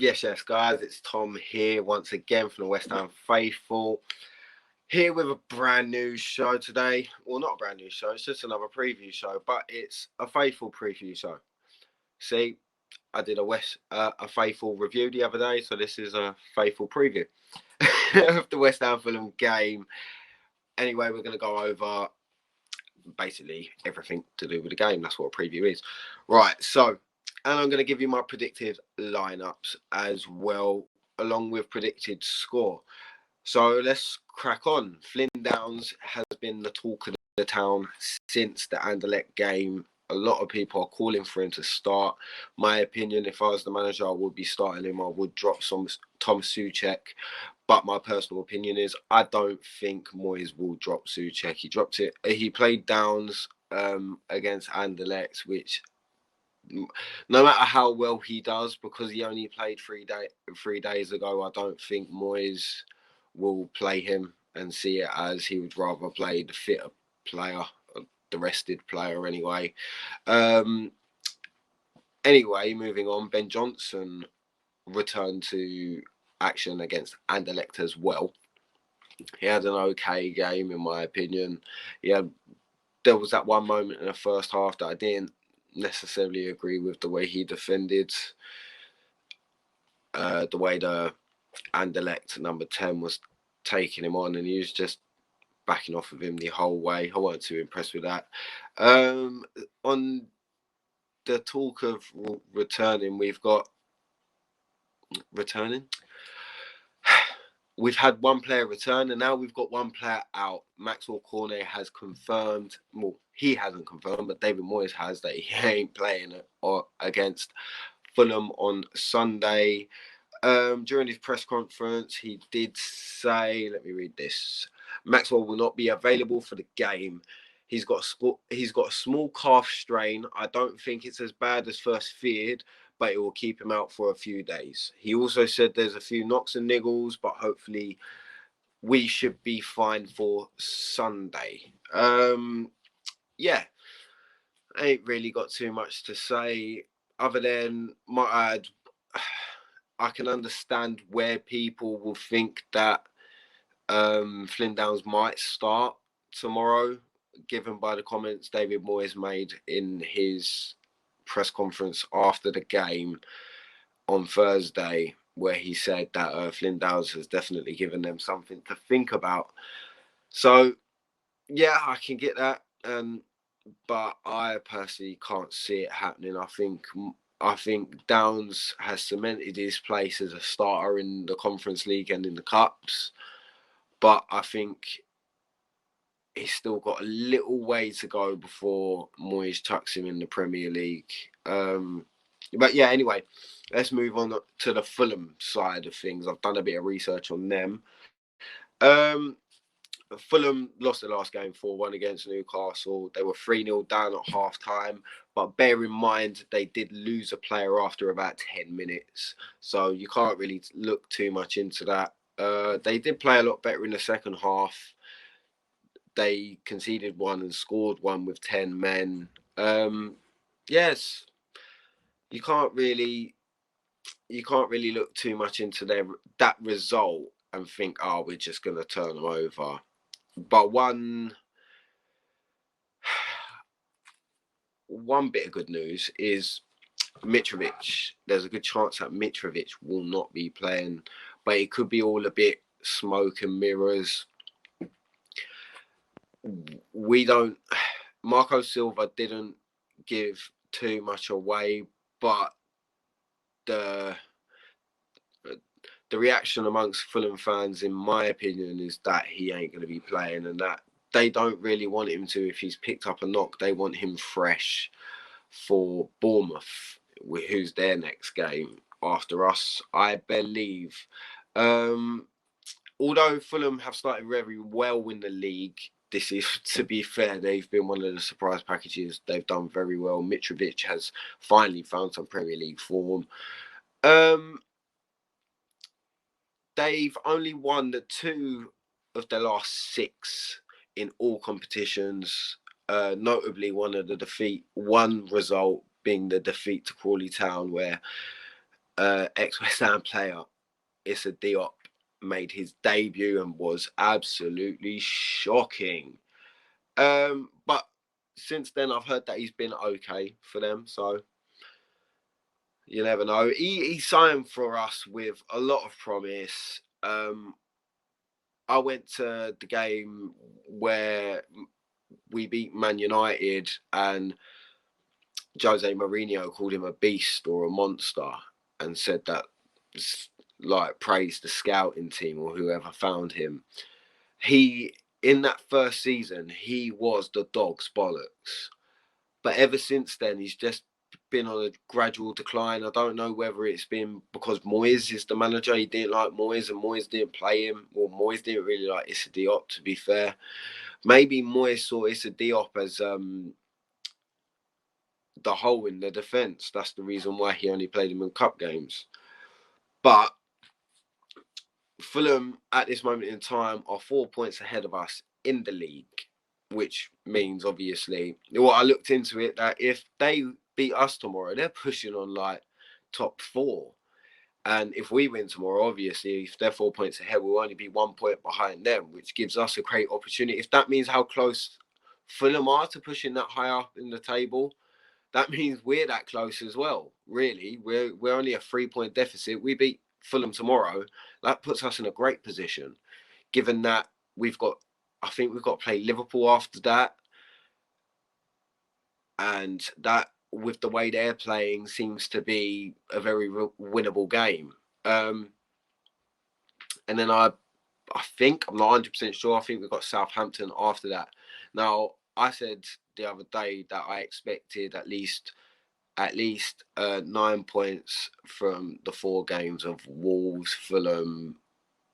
Yes, guys, it's Tom here once again from the West Ham Faithful. Here with a brand new show today. Well, not a brand new show, it's just another preview show, but it's a Faithful preview show. See, I did a Faithful review the other day, so this is a Faithful preview of the West Ham Fulham game. Anyway, we're going to go over basically everything to do with the game. That's what a preview is. Right, so, and I'm going to give you my predicted lineups as well, along with predicted score. So let's crack on. Flynn Downs has been the talk of the town since the Anderlecht game. A lot of people are calling for him to start. My opinion, if I was the manager, I would be starting him. I would drop some Tom Souček. But my personal opinion is I don't think Moyes will drop Souček. He dropped it. He played Downs against Anderlecht, which no matter how well he does, because he only played 3 days ago, I don't think Moyes will play him and see it as he would rather play the fitter player, the rested player anyway. Anyway, moving on, Ben Johnson returned to action against Anderlecht as well. He had an okay game, in my opinion. There was that one moment in the first half that I didn't necessarily agree with the way he defended, the way the Anderlecht number 10 was taking him on, and he was just backing off of him the whole way. I wasn't too impressed with that. On the talk of returning, we've had one player return, and now we've got one player out. Maxwell Cornet has confirmed, well, he hasn't confirmed, but David Moyes has, that he ain't playing against Fulham on Sunday. During his press conference, he did say, let me read this: Maxwell will not be available for the game. He's got a small calf strain. I don't think it's as bad as first feared, but it will keep him out for a few days. He also said there's a few knocks and niggles, but hopefully we should be fine for Sunday. Yeah, I ain't really got too much to say other than I can understand where people will think that Flynn Downs might start tomorrow, given by the comments David Moyes made in his press conference after the game on Thursday, where he said that Flynn Downs has definitely given them something to think about. So, yeah, I can get that, but I personally can't see it happening. I think Downs has cemented his place as a starter in the Conference League and in the Cups, but I think he's still got a little way to go before Moyes chucks him in the Premier League. But yeah, anyway, let's move on to the Fulham side of things. I've done a bit of research on them. Fulham lost the last game 4-1 against Newcastle. They were 3-0 down at half-time. But bear in mind, they did lose a player after about 10 minutes. So you can't really look too much into that. They did play a lot better in the second half. They conceded one and scored one with 10 men. Yes, you can't really look too much into that result and think, oh, we're just going to turn them over. But one bit of good news is Mitrovic. There's a good chance that Mitrovic will not be playing, but it could be all a bit smoke and mirrors. Marco Silva didn't give too much away, but the reaction amongst Fulham fans, in my opinion, is that he ain't going to be playing, and that they don't really want him to. If he's picked up a knock, they want him fresh for Bournemouth, who's their next game after us, I believe. Although Fulham have started very well in the league, this is, to be fair, they've been one of the surprise packages. They've done very well. Mitrovic has finally found some Premier League form. They've only won the 2 of their last 6 in all competitions. Notably, one result being the defeat to Crawley Town, where ex-West Ham player Issa Diop made his debut and was absolutely shocking. But since then, I've heard that he's been okay for them, so you never know. He signed for us with a lot of promise. I went to the game where we beat Man United and Jose Mourinho called him a beast or a monster and said that, like, praised the scouting team or whoever found him. In that first season, he was the dog's bollocks. But ever since then, he's just been on a gradual decline. I don't know whether it's been because Moyes is the manager. He didn't like Moyes and Moyes didn't play him. Or Moyes didn't really like Issa Diop, to be fair. Maybe Moyes saw Issa Diop as the hole in the defence. That's the reason why he only played him in cup games. But Fulham, at this moment in time, are 4 points ahead of us in the league, which means, obviously, I looked into it, that if they beat us tomorrow, they're pushing on, like, top 4. And if we win tomorrow, obviously, if they're 4 points ahead, we'll only be 1 point behind them, which gives us a great opportunity. If that means how close Fulham are to pushing that high up in the table, that means we're that close as well, really. We're only a 3-point deficit. We beat Fulham tomorrow. That puts us in a great position, given that I think we've got to play Liverpool after that. And that, with the way they're playing, seems to be a very winnable game. And then I think, I'm not 100% sure, I think we've got Southampton after that. Now, I said the other day that I expected at least 9 points from the 4 games of Wolves, Fulham,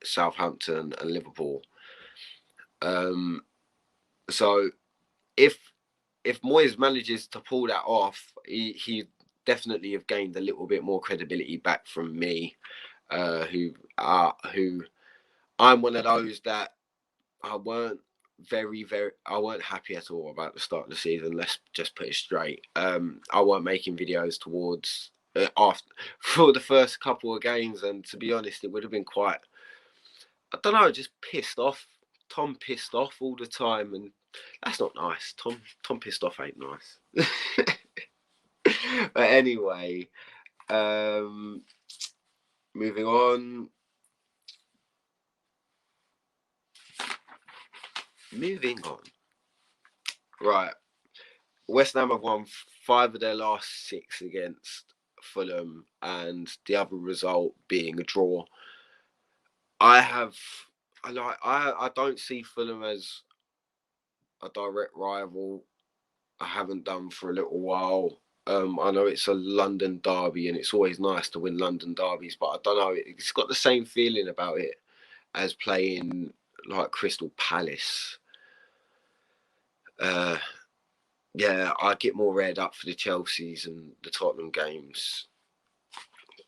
Southampton and Liverpool. So if Moyes manages to pull that off, he definitely have gained a little bit more credibility back from me, who I'm one of those that I weren't happy at all about the start of the season. Let's just put it straight. I weren't making videos towards for the first couple of games, and to be honest, it would have been quite, I don't know, just pissed off. Tom pissed off all the time, and that's not nice. Tom pissed off ain't nice. But anyway, moving on. Right. West Ham have won 5 of their last 6 against Fulham, and the other result being a draw. I don't see Fulham as a direct rival. I haven't done for a little while. I know it's a London derby and it's always nice to win London derbies, but I don't know, it's got the same feeling about it as playing like Crystal Palace. Yeah, I get more reared up for the Chelseas and the Tottenham games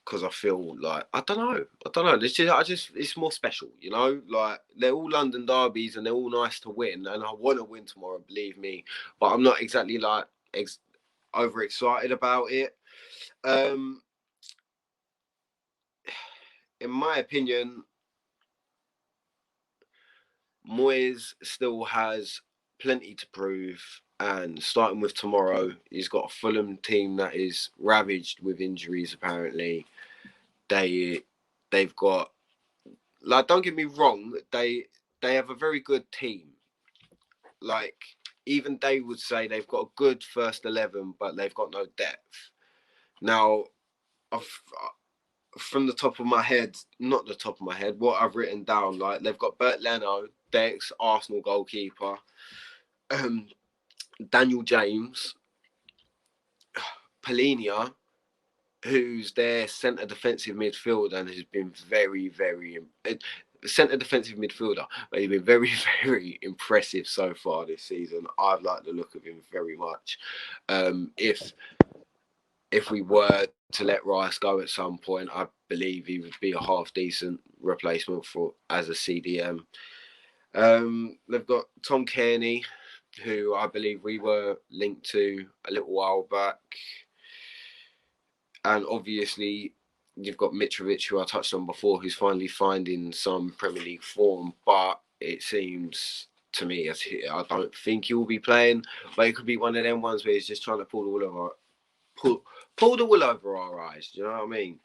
because I feel like, I don't know. It's more special, you know. Like, they're all London derbies and they're all nice to win, and I want to win tomorrow, believe me. But I'm not exactly like overexcited about it. In my opinion, Moyes still has plenty to prove, and starting with tomorrow, he's got a Fulham team that is ravaged with injuries. Apparently, they've got, like, don't get me wrong, they have a very good team. Like, even they would say they've got a good first 11, but they've got no depth. Now, from the top of my head, not the top of my head, what I've written down, like, they've got Bert Leno, their ex-Arsenal goalkeeper, Daniel James, Polinia, who's their centre defensive midfielder and has been very, very centre defensive midfielder, but he's been very, very impressive so far this season. I've liked the look of him very much. If we were to let Rice go at some point, I believe he would be a half decent replacement as a CDM. They've got Tom Kearney, who I believe we were linked to a little while back. And obviously, you've got Mitrovic, who I touched on before, who's finally finding some Premier League form, but it seems to me as I don't think he will be playing. But it could be one of them ones where he's just trying to pull the wool over our eyes. Do you know what I mean?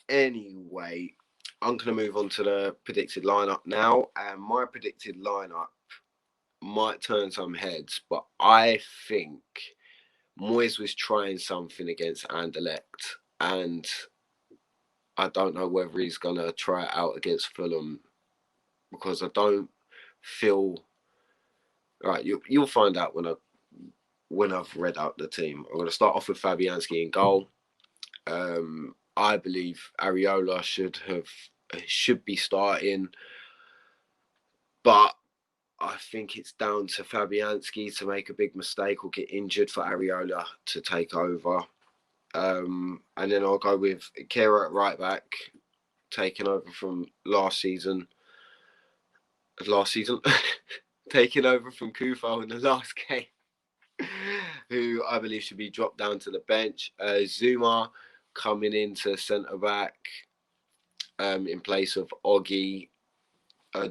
Anyway, I'm going to move on to the predicted lineup now, and my predicted lineup might turn some heads, but I think Moyes was trying something against Anderlecht, and I don't know whether he's going to try it out against Fulham, because I don't feel... Right, you'll find out when I've read out the team. I'm going to start off with Fabianski in goal. I believe Areola should be starting, but I think it's down to Fabianski to make a big mistake or get injured for Areola to take over. And then I'll go with Kera at right back, taking over from last season, taking over from Kufo in the last game, who I believe should be dropped down to the bench. Zuma coming into centre back in place of Oggy.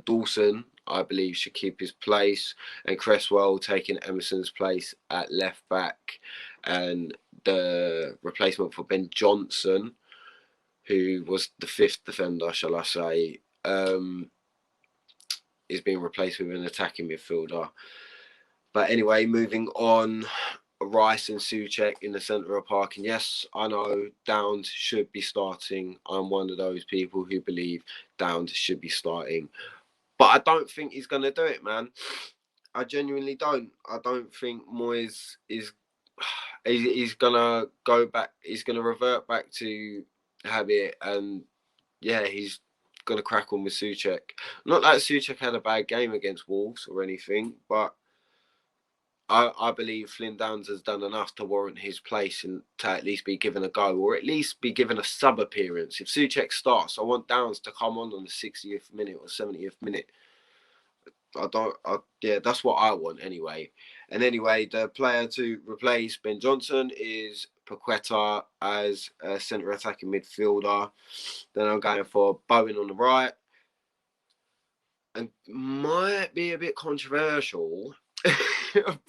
Dawson, I believe, should keep his place, and Cresswell taking Emerson's place at left back, and the replacement for Ben Johnson, who was the fifth defender, shall I say, is being replaced with an attacking midfielder. But anyway, moving on, Rice and Souček in the centre of park. And yes, I know Downs should be starting. I'm one of those people who believe Downs should be starting. But I don't think he's going to do it, man. I genuinely don't. I don't think Moyes is... He's going to go back. He's going to revert back to habit. And yeah, he's going to crack on with Souček. Not that Souček had a bad game against Wolves or anything, but I believe Flynn Downs has done enough to warrant his place and to at least be given a go, or at least be given a sub appearance. If Souček starts, I want Downs to come on the 60th minute or 70th minute. Yeah, that's what I want anyway. And anyway, the player to replace Ben Johnson is Paqueta as a centre attacking midfielder. Then I'm going for Bowen on the right. And might be a bit controversial,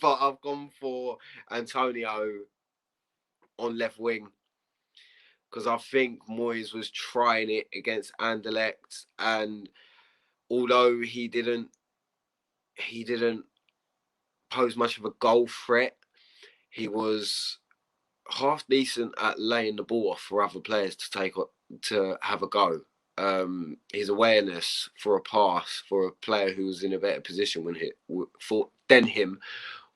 but I've gone for Antonio on left wing, because I think Moyes was trying it against Anderlecht, and although he didn't pose much of a goal threat, he was half decent at laying the ball off for other players to have a go. His awareness for a pass for a player who was in a better position than him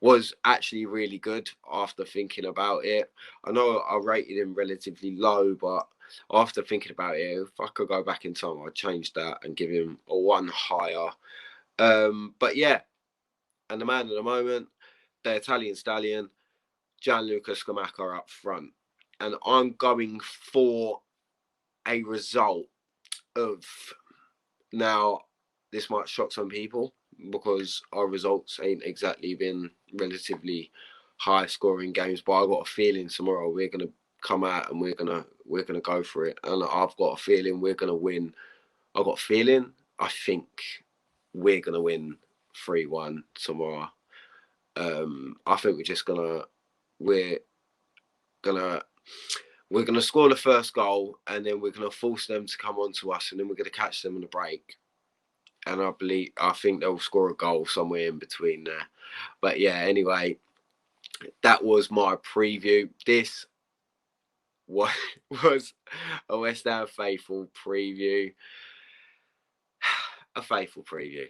was actually really good after thinking about it. I know I rated him relatively low, but after thinking about it, if I could go back in time, I'd change that and give him a 1 higher. But yeah, and the man at the moment, the Italian stallion, Gianluca Scamacca up front. And I'm going for a result of... Now, this might shock some people, because our results ain't exactly been relatively high scoring games, but I've got a feeling tomorrow we're gonna come out and we're gonna go for it, and I've got a feeling we're gonna win. I think we're gonna win 3-1 tomorrow. I think we're gonna score the first goal, and then we're gonna force them to come on to us, and then we're gonna catch them in the break. And I think they'll score a goal somewhere in between there. But yeah, anyway, that was my preview. This was a West Ham faithful preview. A faithful preview.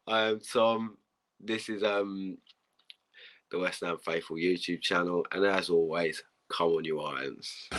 I am Tom. This is the West Ham Faithful YouTube channel. And as always, come on you Irons.